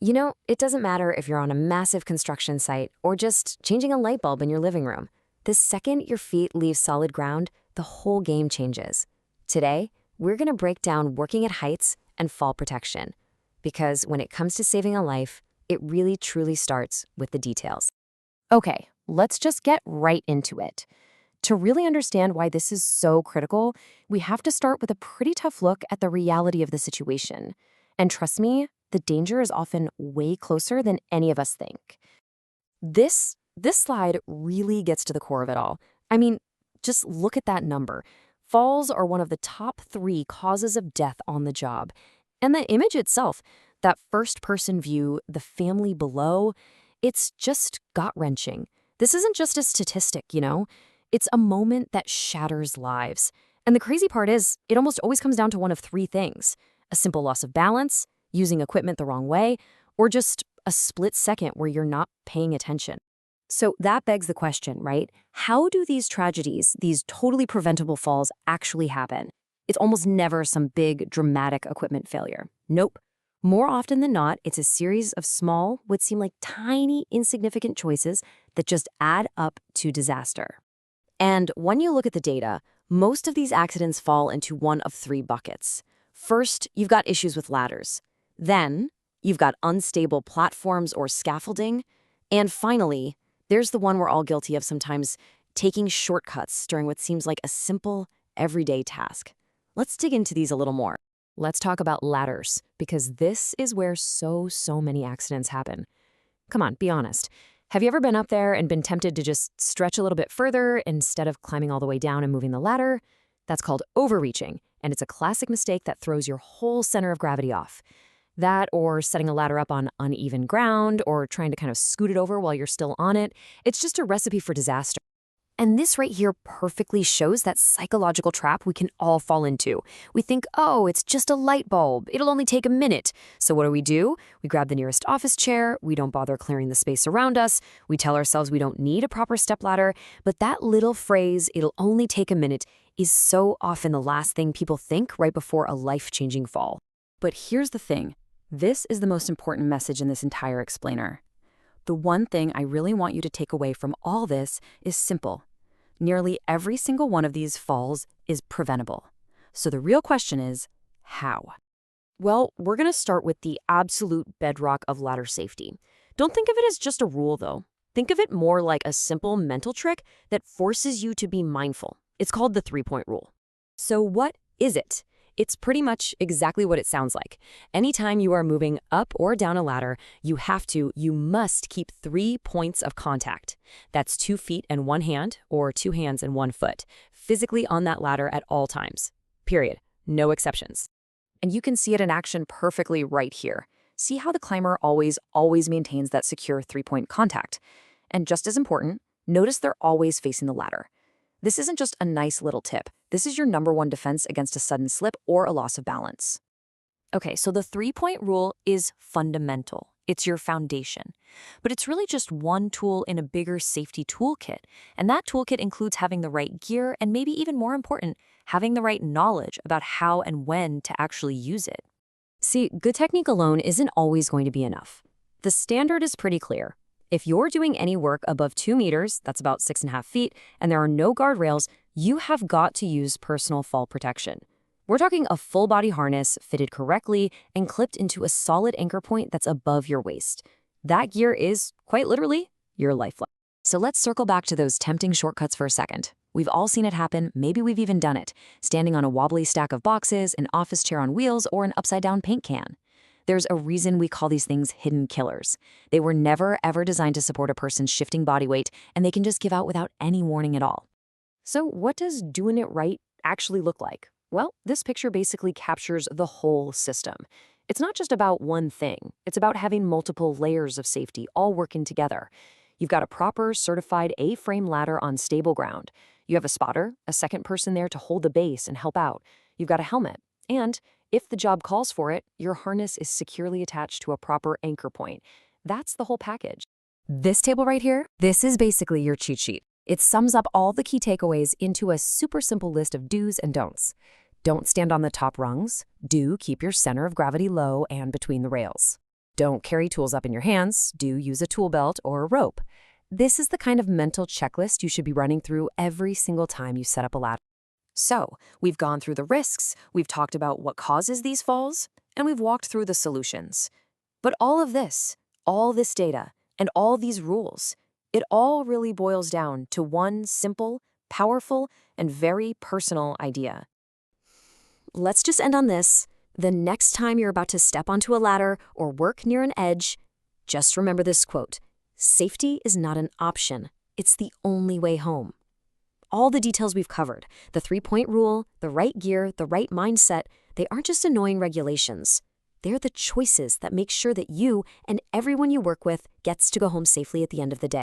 You know, it doesn't matter if you're on a massive construction site or just changing a light bulb in your living room. The second your feet leave solid ground, the whole game changes. Today, we're going to break down working at heights and fall protection. Because when it comes to saving a life, it really truly starts with the details. Okay, let's just get right into it. To really understand why this is so critical, we have to start with a pretty tough look at the reality of the situation. And trust me, the danger is often way closer than any of us think. This slide really gets to the core of it all. I mean, just look at that number. Falls are one of the top 3 causes of death on the job. And the image itself, that first-person view, the family below, it's just gut-wrenching. This isn't just a statistic, you know? It's a moment that shatters lives. And the crazy part is, it almost always comes down to one of 3 things: a simple loss of balance, using equipment the wrong way, or just a split second where you're not paying attention. So that begs the question, right? How do these tragedies, these totally preventable falls, actually happen? It's almost never some big, dramatic equipment failure. Nope. More often than not, it's a series of small, what seem like tiny, insignificant choices that just add up to disaster. And when you look at the data, most of these accidents fall into one of 3 buckets. First, you've got issues with ladders. Then, you've got unstable platforms or scaffolding. And finally, there's the one we're all guilty of sometimes, taking shortcuts during what seems like a simple, everyday task. Let's dig into these a little more. Let's talk about ladders, because this is where so many accidents happen. Come on, be honest. Have you ever been up there and been tempted to just stretch a little bit further instead of climbing all the way down and moving the ladder? That's called overreaching, and it's a classic mistake that throws your whole center of gravity off. That, or setting a ladder up on uneven ground, or trying to kind of scoot it over while you're still on it, it's just a recipe for disaster. And this right here perfectly shows that psychological trap we can all fall into. We think, oh, it's just a light bulb. It'll only take a minute. So what do? We grab the nearest office chair. We don't bother clearing the space around us. We tell ourselves we don't need a proper stepladder. But that little phrase, it'll only take a minute, is so often the last thing people think right before a life-changing fall. But here's the thing. This is the most important message in this entire explainer. The one thing I really want you to take away from all this is simple. Nearly every single one of these falls is preventable. So the real question is, how? Well, we're going to start with the absolute bedrock of ladder safety. Don't think of it as just a rule, though. Think of it more like a simple mental trick that forces you to be mindful. It's called the 3-point rule. So what is it? It's pretty much exactly what it sounds like. Anytime you are moving up or down a ladder, you must keep 3 points of contact. That's 2 feet and 1 hand, or 2 hands and 1 foot, physically on that ladder at all times. Period. No exceptions. And you can see it in action perfectly right here. See how the climber always maintains that secure 3-point contact. And just as important, notice they're always facing the ladder. This isn't just a nice little tip. This is your #1 defense against a sudden slip or a loss of balance. Okay, so the 3-point rule is fundamental. It's your foundation. But it's really just one tool in a bigger safety toolkit. And that toolkit includes having the right gear and, maybe even more important, having the right knowledge about how and when to actually use it. See, good technique alone isn't always going to be enough. The standard is pretty clear. If you're doing any work above 2 meters, that's about 6.5 feet, and there are no guardrails, you have got to use personal fall protection. We're talking a full-body harness fitted correctly and clipped into a solid anchor point that's above your waist. That gear is, quite literally, your lifeline. So let's circle back to those tempting shortcuts for a second. We've all seen it happen, maybe we've even done it, standing on a wobbly stack of boxes, an office chair on wheels, or an upside-down paint can. There's a reason we call these things hidden killers. They were never, ever designed to support a person's shifting body weight, and they can just give out without any warning at all. So what does doing it right actually look like? Well, this picture basically captures the whole system. It's not just about one thing. It's about having multiple layers of safety all working together. You've got a proper, certified A-frame ladder on stable ground. You have a spotter, a second person there to hold the base and help out. You've got a helmet. And if the job calls for it, your harness is securely attached to a proper anchor point. That's the whole package. This table right here, this is basically your cheat sheet. It sums up all the key takeaways into a super simple list of do's and don'ts. Don't stand on the top rungs. Do keep your center of gravity low and between the rails. Don't carry tools up in your hands. Do use a tool belt or a rope. This is the kind of mental checklist you should be running through every single time you set up a ladder. So, we've gone through the risks, we've talked about what causes these falls, and we've walked through the solutions. But all this data, and all these rules, it all really boils down to one simple, powerful, and very personal idea. Let's just end on this. The next time you're about to step onto a ladder or work near an edge, just remember this quote: "Safety is not an option, it's the only way home." All the details we've covered, the 3-point rule, the right gear, the right mindset, they aren't just annoying regulations. They're the choices that make sure that you and everyone you work with gets to go home safely at the end of the day.